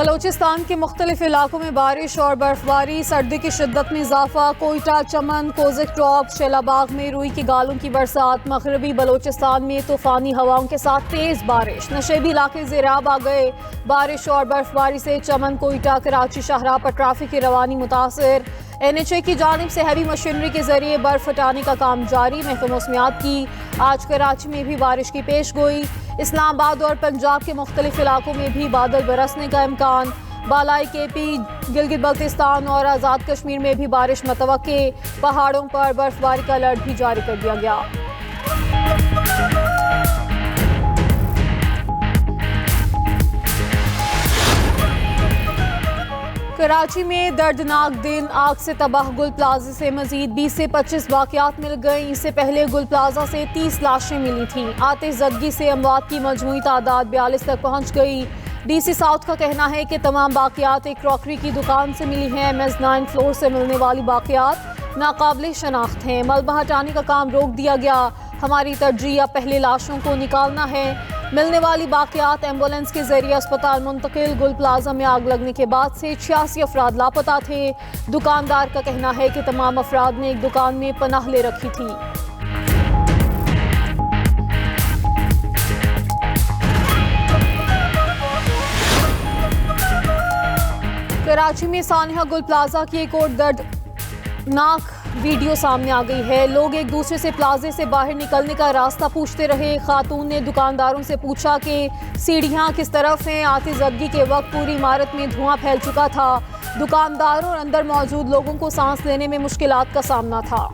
बलोचिस्तान के मुख्तलिफ इलाकों में बारिश और बर्फबारी, सर्दी की शिद्दत में इजाफा। कोयटा, चमन, कोजिक टॉप, शेलाबाग में रुई की गालों की बरसात। मगरबी बलोचिस्तान में तूफानी हवाओं के साथ तेज बारिश, नशेबी इलाके ज़ेराब आ गए। बारिश और बर्फबारी से चमन, कोयटा, कराची शाहराह पर ट्रैफिक की रवानी मुतासर। NHA की जानिब से हैवी मशीनरी के जरिए बर्फ हटाने का काम जारी। महकमा मौसमियात की आज कराची में भी बारिश की पेश गोई। इस्लामाबाद और पंजाब के मुख्तलिफ इलाकों में भी बादल बरसने का इम्कान। बालाई KP, गिलगित बल्तिस्तान और आज़ाद कश्मीर में भी बारिश मतवक्के। पहाड़ों पर बर्फबारी का अलर्ट भी जारी कर दिया गया। कराची में दर्दनाक दिन, आग से तबाह गुल प्लाजा से मजीद 20 से 25 वाक़यात मिल गई। इससे पहले गुल प्लाजा से 30 लाशें मिली थीं। आतिशज़दगी से अमवात की मजमूई तादाद 42 तक पहुँच गई। DC साउथ का कहना है कि तमाम बाक़ियात एक क्रॉकरी की दुकान से मिली हैं। MS9 फ्लोर से मिलने वाली बाक़ियात नाकाबिले शनाख्त हैं। मलबा हटाने का काम रोक दिया गया। हमारी तरजीह पहले लाशों को निकालना है। मिलने वाली बाक़ियात एम्बुलेंस के जरिए अस्पताल मुंतकिल। गुल प्लाजा में आग लगने के बाद से 86 अफराद लापता थे। दुकानदार का कहना है कि तमाम अफराद ने एक दुकान में पनाह ले रखी थी। कराची में सानिया गुल प्लाजा की एक और दर्दनाक वीडियो सामने आ गई है। लोग एक दूसरे से प्लाजे से बाहर निकलने का रास्ता पूछते रहे। खातून ने दुकानदारों से पूछा कि सीढ़ियां किस तरफ हैं। आतिशज़दगी के वक्त पूरी इमारत में धुआं फैल चुका था। दुकानदारों और अंदर मौजूद लोगों को सांस लेने में मुश्किलात का सामना था।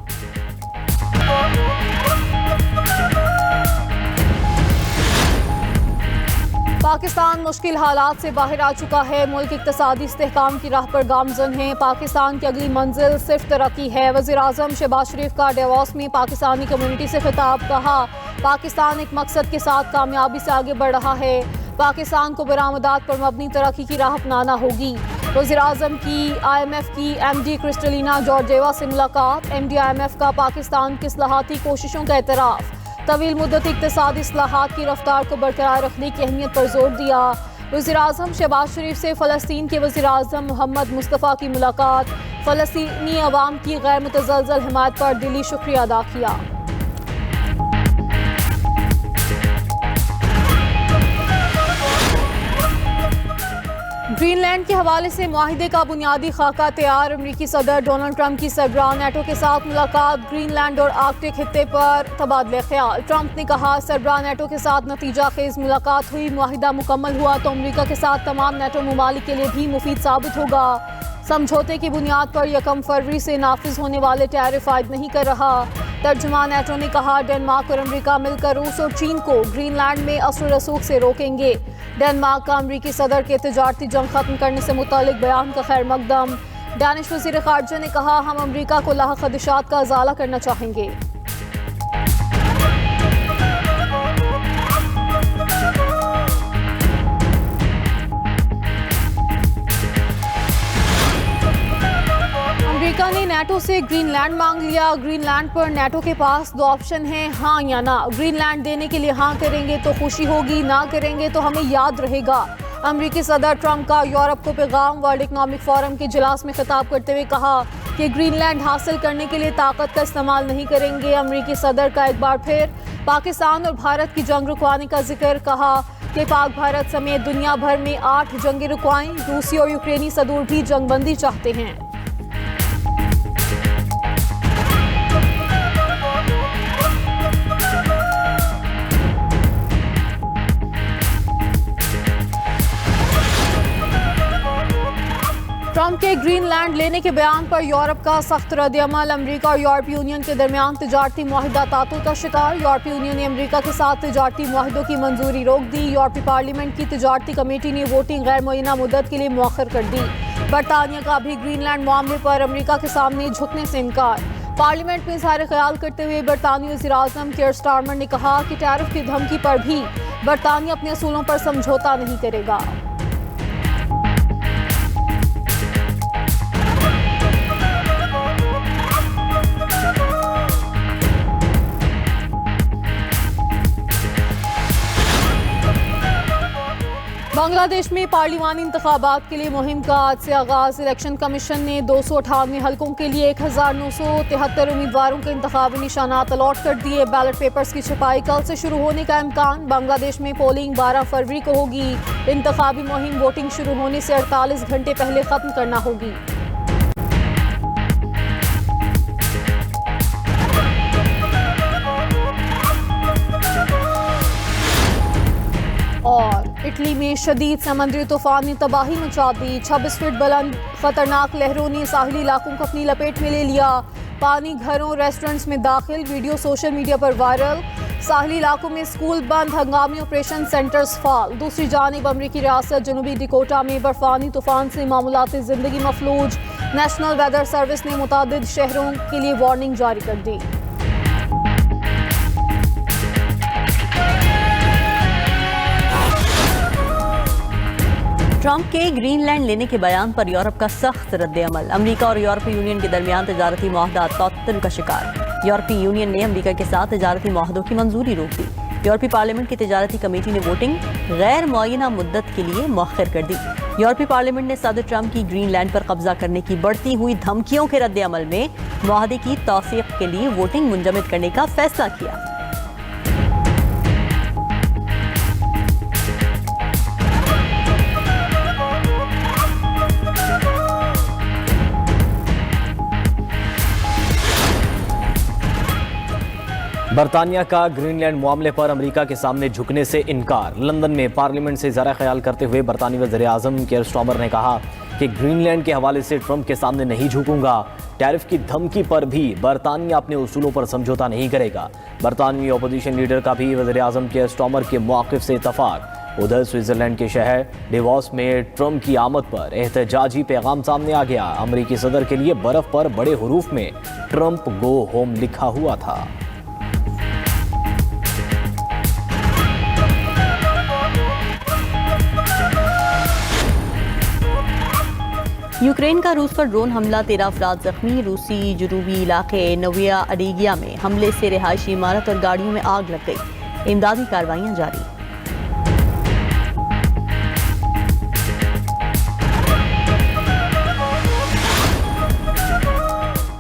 पाकिस्तान मुश्किल हालात से बाहर आ चुका है। मुल्क इक़्तिसादी इस्तेहकाम की राह पर गामज़न है। पाकिस्तान की अगली मंजिल सिर्फ तरक्की है। वज़ीर-ए-आज़म शहबाज शरीफ का डेवॉस में पाकिस्तानी कम्युनिटी से खिताब। कहा, पाकिस्तान एक मकसद के साथ कामयाबी से आगे बढ़ रहा है। पाकिस्तान को बरामदात पर मबनी तरक्की की राह अपनाना होगी। वज़ीर-ए-आज़म की IMF की MD क्रिस्टलिना जॉर्जिएवा से मुलाकात। MD IMF का पाकिस्तान की इस्लाहाती कोशिशों का एतराफ़। तवील मुद्दत इक़्तिसादी इस्लाहात की रफ्तार को बरकरार रखने की अहमियत पर जोर दिया। वज़ीर-ए-आज़म शहबाज शरीफ से फ़लस्तीन के वज़ीर-ए-आज़म मोहम्मद मुस्तफ़ा की मुलाकात। फ़लस्तीनी अवाम की गैर मुतज़लज़ल हिमायत पर दिली शुक्रिया अदा किया। ग्रीनलैंड के हवाले से मुआहिदे का बुनियादी खाका तैयार। अमरीकी सदर डोनाल्ड ट्रंप की सरबराह नेटो के साथ मुलाकात। ग्रीनलैंड और आर्कटिक खित्ते पर तबादले ख्याल। ट्रंप ने कहा, सरबराह नेटो के साथ नतीजा खेज मुलाकात हुई। मुआहिदा मुकम्मल हुआ तो अमरीका के साथ तमाम नेटो ममालिक के लिए भी मुफीद साबित होगा। समझौते की बुनियाद पर 1 फरवरी से नाफिज होने वाले टैरिफ आयद नहीं कर रहा। तर्जुमान नेटो ने कहा, डेनमार्क और अमरीका मिलकर रूस और चीन को ग्रीनलैंड में असर रसूख से रोकेंगे। डेनमार्क का अमरीकी सदर के तिजारती जंग खत्म करने से मुतालिक बयान का खैर मकदम। दानिश वज़ीर ख़ारिजा ने कहा, हम अमरीका को लाहक खदशात का इज़ाला करना चाहेंगे। अमेरिका ने नेटो से ग्रीनलैंड मांग लिया। ग्रीनलैंड पर नेटो के पास 2 ऑप्शन हैं, हाँ या ना। ग्रीनलैंड देने के लिए हाँ करेंगे तो खुशी होगी, ना करेंगे तो हमें याद रहेगा। अमेरिकी सदर ट्रंप का यूरोप को पैगाम। वर्ल्ड इकनॉमिक फोरम के इजलास में खिताब करते हुए कहा कि ग्रीनलैंड हासिल करने के लिए ताकत का इस्तेमाल नहीं करेंगे। अमेरिकी सदर का एक बार फिर पाकिस्तान और भारत की जंग रुकवाने का जिक्र। कहा कि पाक भारत समेत दुनिया भर में 8 जंगें रुकवाएं। रूसी और यूक्रेनी सदूर भी जंगबंदी चाहते हैं। ट्रंप के ग्रीनलैंड लेने के बयान पर यूरोप का सख्त रद्द-ए-अमल। अमरीका और यूरोपीय यूनियन के दरमियान तिजारती मुआहिदा तातुल का शिकार। यूरोपीय यूनियन ने अमरीका के साथ तिजारती मुआहिदों की मंजूरी रोक दी। यूरोपीय पार्लियामेंट की तिजारती कमेटी ने वोटिंग गैर मुअय्यना मुद्दत के लिए मुअख्खर कर दी। बरतानिया का भी ग्रीनलैंड मामले पर अमरीका के सामने झुकने से इनकार। पार्लियामेंट में इज़हार ख्याल करते हुए बरतानी वज़ीर-ए-आज़म कीर स्टारमर ने कहा कि टैरिफ की धमकी पर भी बरतानिया अपने असूलों पर समझौता नहीं करेगा। बांग्लादेश में पार्लिमानी इंतखाबात के लिए मुहिम का आज से आगाज। इलेक्शन कमीशन ने 298 हलकों के लिए 1973 उम्मीदवारों के इंतखाबी निशानात अलॉट कर दिए। बैलेट पेपर्स की छपाई कल से शुरू होने का इम्कान। बांग्लादेश में पोलिंग 12 फरवरी को होगी। इंतखाबी मुहिम वोटिंग शुरू होने से 48 घंटे पहले खत्म करना होगी। और इटली में शदीद समुद्री तूफान ने तबाही मचा दी। 26 फीट बुलंद खतरनाक लहरों ने साहिली इलाकों को अपनी लपेट में ले लिया। पानी घरों रेस्टोरेंट्स में दाखिल, वीडियो सोशल मीडिया पर वायरल। साहिली इलाकों में स्कूल बंद, हंगामी ऑपरेशन सेंटर्स फाल। दूसरी जानिब अमरीकी रियासत जनूबी डिकोटा में बर्फानी तूफान से मामूलाती जिंदगी मफलूज। नेशनल वेदर सर्विस ने मुतादिद शहरों के लिए वार्निंग जारी कर दी। ट्रंप के ग्रीनलैंड लेने के बयान पर यूरोप का सख्त रद्द-ए-अमल। अमेरिका और यूरोपीय यूनियन के दरमियान तजारती मुआहदा तअत्तुल का शिकार। यूरोपीय यूनियन ने अमेरिका के साथ तजारती मुआहदों की मंजूरी रोक दी। यूरोपीय पार्लियामेंट की तजारती कमेटी ने वोटिंग गैर मुअय्यना मुद्दत के लिए मौखर कर दी। यूरोपीय पार्लियामेंट ने सदर ट्रंप की ग्रीनलैंड पर कब्जा करने की बढ़ती हुई धमकियों के रद्द-ए-अमल में मुआहदे की तौसीक के लिए वोटिंग मुंजमद करने का फैसला किया। बरतानिया का ग्रीनलैंड मामले पर अमेरिका के सामने झुकने से इनकार। लंदन में पार्लियामेंट से ज़रा ख्याल करते हुए बरतानी वज़ीर-ए-आज़म कीयर स्टारमर ने कहा कि ग्रीनलैंड के हवाले से ट्रंप के सामने नहीं झुकूंगा। टैरिफ की धमकी पर भी बरतानिया अपने उसूलों पर समझौता नहीं करेगा। बरतानवी अपोजिशन लीडर का भी वज़ीर-ए-आज़म कीयर स्टारमर के मौक़िफ़ से इत्तफ़ाक़। उधर स्विट्ज़रलैंड के शहर डेवॉस में ट्रंप की आमद पर एहतजाजी पैगाम सामने आ गया। अमरीकी सदर के लिए बर्फ़ पर बड़े हरूफ में ट्रंप गो होम लिखा हुआ था। यूक्रेन का रूस पर ड्रोन हमला, 13 अफराद जख्मी। रूसी जनूबी इलाके नोविया अडेगिया में हमले से रिहायशी इमारत और गाड़ियों में आग लग गई। इमदादी कार्रवाइयां जारी।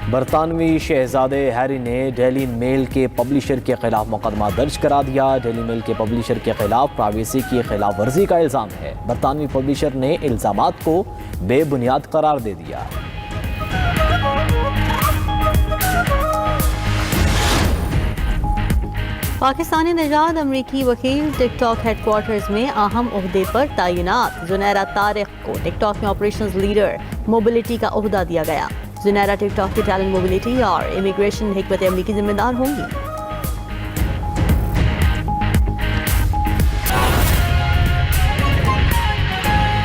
बरतानवी शहजादे हैरी ने डेली मेल के पब्लिशर के खिलाफ मुकदमा दर्ज करा दिया। डेली मेल के पब्लिशर के खिलाफ प्राइवेसी की खिलाफ वर्जी का इल्ज़ाम है। बरतानवी पब्लिशर ने इल्ज़ामात को बेबुनियाद करार दे दिया। पाकिस्तानी निजात अमरीकी वकील टिकटॉक हेडक्वार्टर्स में अहम ओहदे पर तैनात। जुनैरा तारिक को टिकटॉक में ऑपरेशंस लीडर मोबिलिटी का ओहदा दिया गया। जुनैरा टिकटॉक की टैलेंट मोबिलिटी और इमिग्रेशन हिकमत अमली की जिम्मेदार होंगी।